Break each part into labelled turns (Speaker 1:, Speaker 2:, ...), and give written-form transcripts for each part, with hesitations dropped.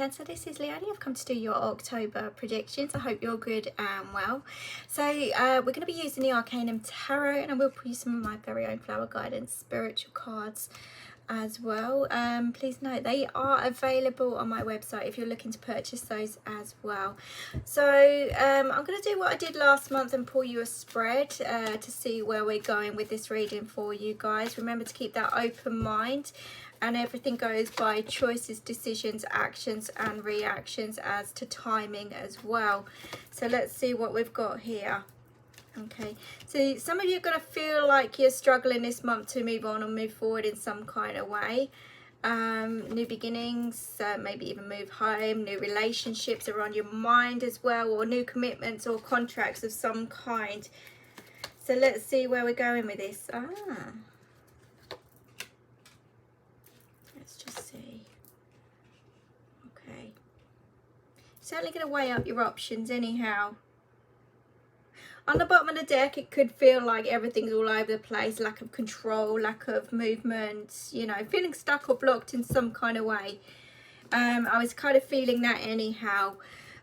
Speaker 1: Cancer, this is Leone. I've come to do your October predictions. I hope you're good and well. So we're going to be using the Arcanum Tarot, and I will put you some of my very own flower guidance spiritual cards as well. Please note they are available on my website if you're looking to purchase those as well. So I'm going to do what I did last month and pull you a spread to see where we're going with this reading for you guys. Remember to keep that open mind, and everything goes by choices, decisions, actions and reactions as to timing as well. So let's see what we've got here. Okay, so some of you are going to feel like you're struggling this month to move on or move forward in some kind of way. New beginnings, maybe even move home, new relationships are on your mind as well, or new commitments or contracts of some kind. So let's see where we're going with this. Let's just see. Okay, certainly going to weigh up your options anyhow. On the bottom of the deck, it could feel like everything's all over the place, lack of control, lack of movement, you know, feeling stuck or blocked in some kind of way. I was kind of feeling that anyhow.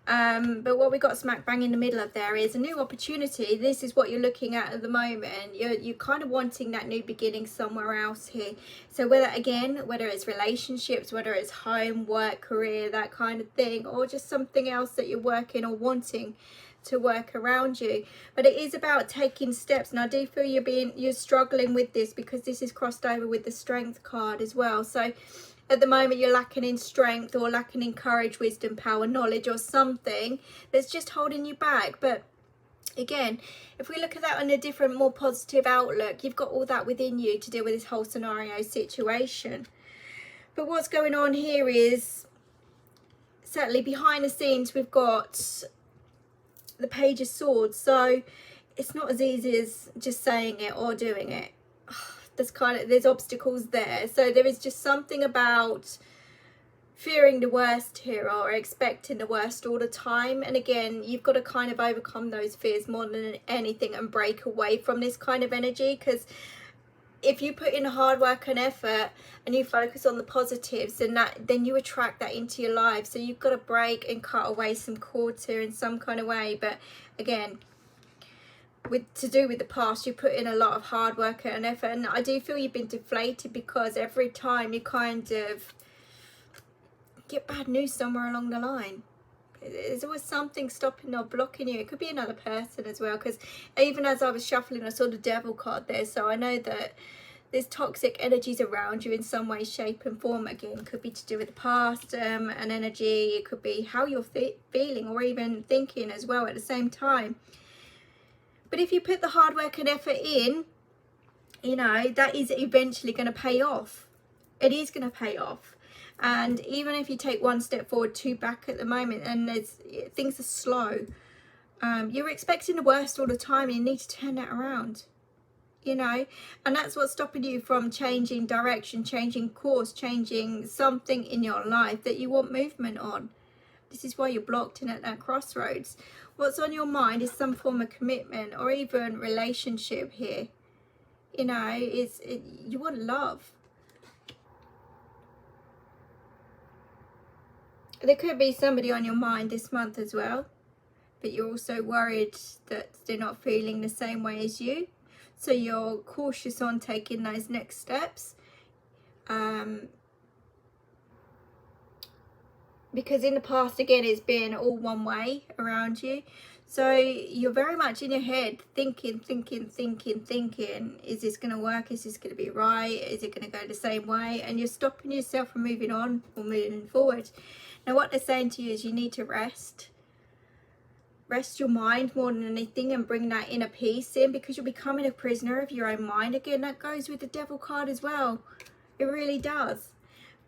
Speaker 1: But what we got smack bang in the middle of there is a new opportunity. This is what you're looking at the moment. You're kind of wanting that new beginning somewhere else here. So whether it's relationships, whether it's home, work, career, that kind of thing, or just something else that you're working or wanting to work around you, but it is about taking steps. And I do feel you're struggling with this because this is crossed over with the Strength card as well. So at the moment you're lacking in strength or lacking in courage, wisdom, power, knowledge, or something that's just holding you back. But again, if we look at that on a different, more positive outlook, you've got all that within you to deal with this whole scenario situation. But what's going on here is, certainly behind the scenes, we've got the Page of Swords. So it's not as easy as just saying it or doing it. There's obstacles there. So there is just something about fearing the worst here or expecting the worst all the time. And again, you've got to kind of overcome those fears more than anything and break away from this kind of energy, because if you put in hard work and effort and you focus on the positives, and then you attract that into your life. So you've got to break and cut away some cords here in some kind of way. But again, to do with the past, you put in a lot of hard work and effort, and I do feel you've been deflated because every time you kind of get bad news somewhere along the line, there's always something stopping or blocking you. It could be another person as well, because even as I was shuffling, I saw the Devil card there. So I know that there's toxic energies around you in some way, shape and form. Again, could be to do with the past, an energy. It could be how you're feeling or even thinking as well at the same time. But if you put the hard work and effort in, you know, that is eventually going to pay off. It is going to pay off. And even if you take one step forward, two back at the moment, and things are slow, you're expecting the worst all the time, and you need to turn that around, you know. And that's what's stopping you from changing direction, changing course, changing something in your life that you want movement on. This is why you're blocked in at that crossroads. What's on your mind is some form of commitment or even relationship here. You know, you want love. There could be somebody on your mind this month as well, but you're also worried that they're not feeling the same way as you. So you're cautious on taking those next steps. Because in the past, again, it's been all one way around you. So you're very much in your head thinking, is this going to work? Is this going to be right? Is it going to go the same way? And you're stopping yourself from moving on or moving forward. Now what they're saying to you is you need to rest your mind more than anything, and bring that inner peace in, because you're becoming a prisoner of your own mind. Again, that goes with the Devil card as well. It really does.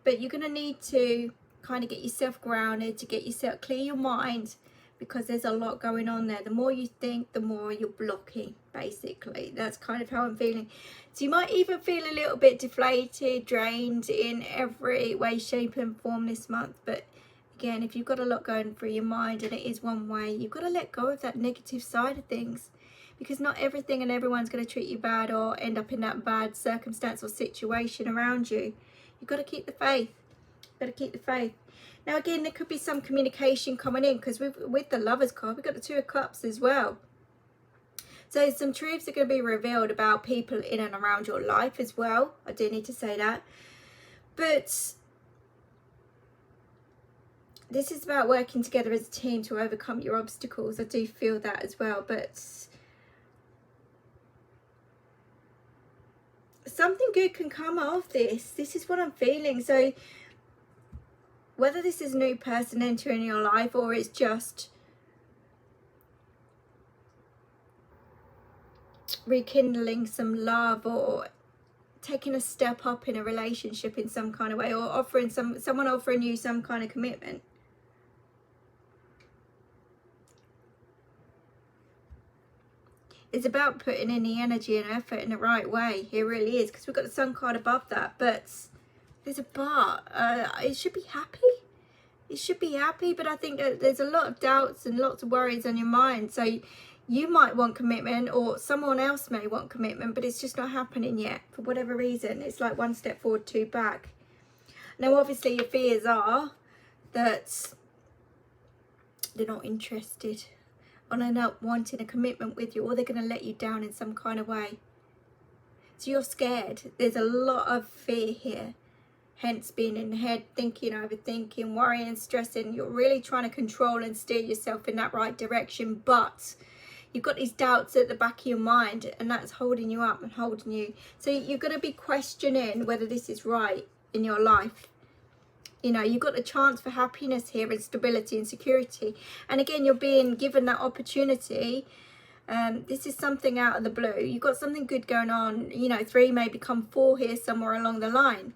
Speaker 1: But you're going to need to kind of get yourself grounded, to get yourself, clear your mind, because there's a lot going on there. The more you think, the more you're blocking, basically. That's kind of how I'm feeling. So you might even feel a little bit deflated, drained in every way, shape and form this month. But again, if you've got a lot going through your mind and it is one way, you've got to let go of that negative side of things, because not everything and everyone's going to treat you bad or end up in that bad circumstance or situation around you. You've got to keep the faith. Got to keep the faith. Now again, there could be some communication coming in, because with the Lovers card, we've got the Two of Cups as well. So some truths are going to be revealed about people in and around your life as well. I do need to say that. But this is about working together as a team to overcome your obstacles. I do feel that as well. But something good can come of this. This is what I'm feeling. So whether this is a new person entering your life, or it's just rekindling some love, or taking a step up in a relationship in some kind of way, or offering someone offering you some kind of commitment. It's about putting in the energy and effort in the right way. It really is, because we've got the Sun card above that. But there's a but. It should be happy. It should be happy, but I think that there's a lot of doubts and lots of worries on your mind. So you might want commitment, or someone else may want commitment, but it's just not happening yet for whatever reason. It's like one step forward, two back. Now obviously your fears are that they're not interested, or they're not wanting a commitment with you, or they're going to let you down in some kind of way. So you're scared. There's a lot of fear here. Hence being in the head, thinking, overthinking, worrying, stressing. You're really trying to control and steer yourself in that right direction. But you've got these doubts at the back of your mind, and that's holding you up and holding you. So you're going to be questioning whether this is right in your life. You know, you've got the chance for happiness here, and stability and security. And again, you're being given that opportunity. This is something out of the blue. You've got something good going on. You know, 3 may become 4 here somewhere along the line.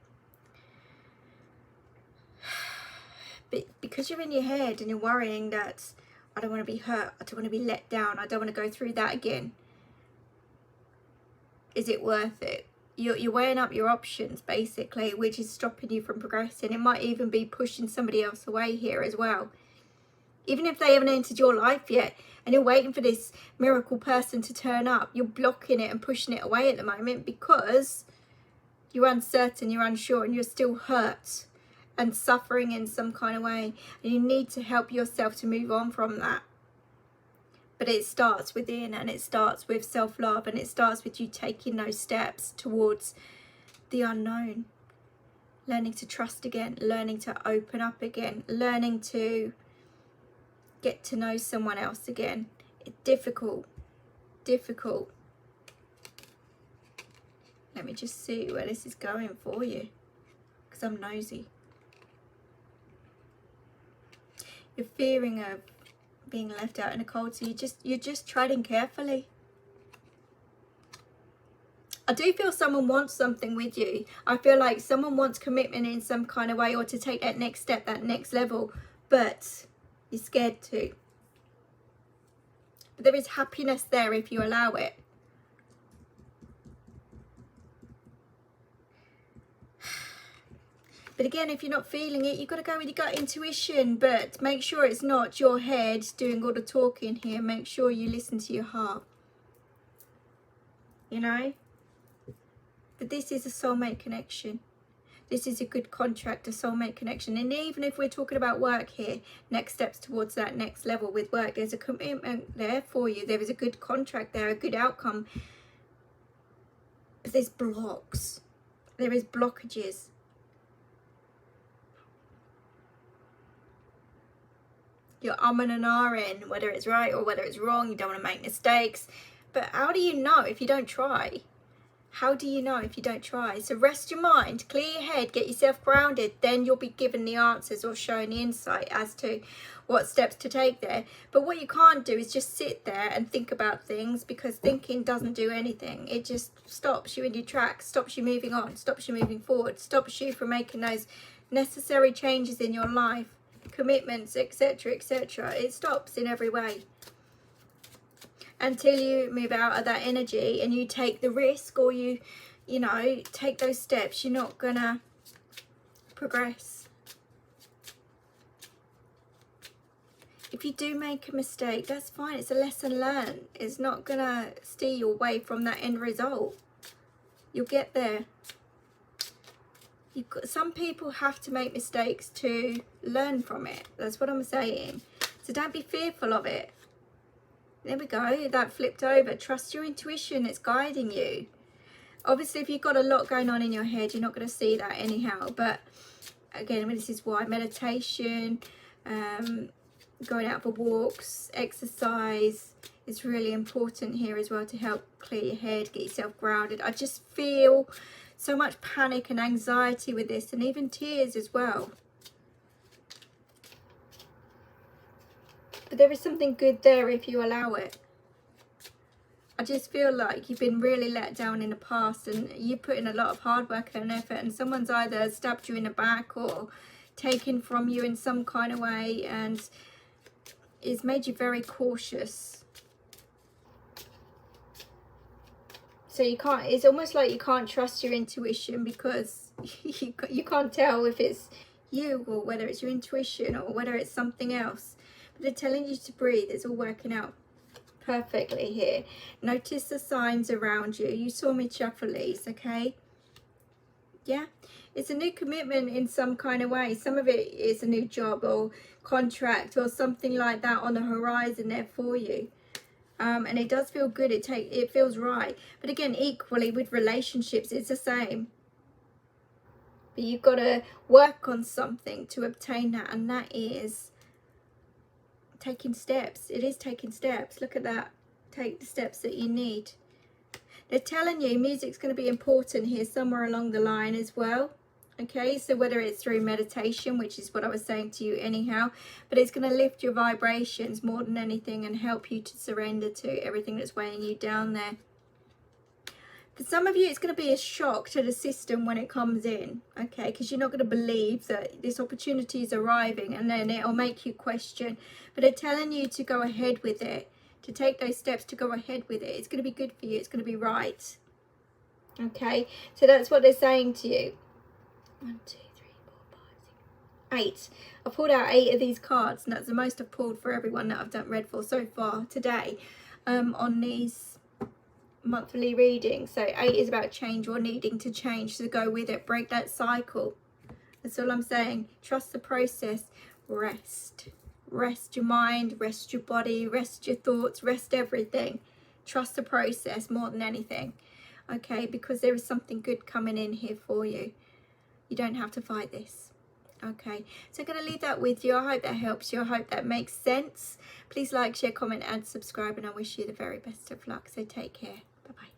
Speaker 1: But because you're in your head and you're worrying that I don't want to be hurt, I don't want to be let down, I don't want to go through that again. Is it worth it? You're weighing up your options, basically, which is stopping you from progressing. It might even be pushing somebody else away here as well. Even if they haven't entered your life yet, and you're waiting for this miracle person to turn up, you're blocking it and pushing it away at the moment, because you're uncertain, you're unsure, and you're still hurt and suffering in some kind of way, and you need to help yourself to move on from that. But it starts within, and it starts with self-love, and it starts with you taking those steps towards the unknown, learning to trust again, learning to open up again, learning to get to know someone else again. It's difficult. Let me just see where this is going for you, because I'm nosy. You're fearing of being left out in the cold, so you're just treading carefully. I do feel someone wants something with you. I feel like someone wants commitment in some kind of way, or to take that next step, that next level, but you're scared to. But there is happiness there if you allow it. But again, if you're not feeling it, you've got to go with your gut intuition. But make sure it's not your head doing all the talking here. Make sure you listen to your heart. You know? But this is a soulmate connection. This is a good contract, a soulmate connection. And even if we're talking about work here, next steps towards that next level with work, there's a commitment there for you. There is a good contract there, a good outcome. But there's blocks. There is blockages. You're umming and ahhing whether it's right or whether it's wrong. You don't want to make mistakes. But how do you know if you don't try? How do you know if you don't try? So rest your mind, clear your head, get yourself grounded. Then you'll be given the answers or shown the insight as to what steps to take there. But what you can't do is just sit there and think about things, because thinking doesn't do anything. It just stops you in your tracks, stops you moving on, stops you moving forward, stops you from making those necessary changes in your life. Commitments, etc., etc. It stops in every way until you move out of that energy and you take the risk, or you know, take those steps. You're not gonna progress. If you do make a mistake, that's fine. It's a lesson learned. It's not gonna steer you away from that end result. You'll get there. some people have to make mistakes to learn from it. That's what I'm saying. So don't be fearful of it. There we go. That flipped over. Trust your intuition. It's guiding you. Obviously, if you've got a lot going on in your head, you're not going to see that anyhow. But again, this is why meditation, going out for walks, exercise is really important here as well to help clear your head, get yourself grounded. I just feel so much panic and anxiety with this, and even tears as well. But there is something good there if you allow it. I just feel like you've been really let down in the past, and you put in a lot of hard work and effort, and someone's either stabbed you in the back or taken from you in some kind of way, and it's made you very cautious. So you can't, it's almost like you can't trust your intuition, because you can't tell if it's you or whether it's your intuition or whether it's something else. But they're telling you to breathe. It's all working out perfectly here. Notice the signs around you. You saw me shuffle these, okay? Yeah, it's a new commitment in some kind of way. Some of it is a new job or contract or something like that on the horizon there for you. And it does feel good. It feels right. But again, equally with relationships, it's the same. But you've got to work on something to obtain that, and that is taking steps. It is taking steps. Look at that. Take the steps that you need. They're telling you music's going to be important here somewhere along the line as well. Okay, so whether it's through meditation, which is what I was saying to you anyhow, but it's going to lift your vibrations more than anything and help you to surrender to everything that's weighing you down there. For some of you, it's going to be a shock to the system when it comes in, okay, because you're not going to believe that this opportunity is arriving, and then it'll make you question. But they're telling you to go ahead with it, to take those steps, to go ahead with it. It's going to be good for you. It's going to be right. Okay, so that's what they're saying to you. 1, 2, 3, 4, 5, 6, 8. I pulled out 8 of these cards, and that's the most I've pulled for everyone that I've read for so far today on these monthly readings. So 8 is about change or needing to change, so go with it, break that cycle. That's all I'm saying. Trust the process. Rest your mind, rest your body, rest your thoughts, rest everything. Trust the process more than anything, okay, because there is something good coming in here for you. You don't have to fight this. Okay, so I'm going to leave that with you. I hope that helps you. I hope that makes sense. Please like, share, comment and subscribe, and I wish you the very best of luck. So take care. Bye-bye.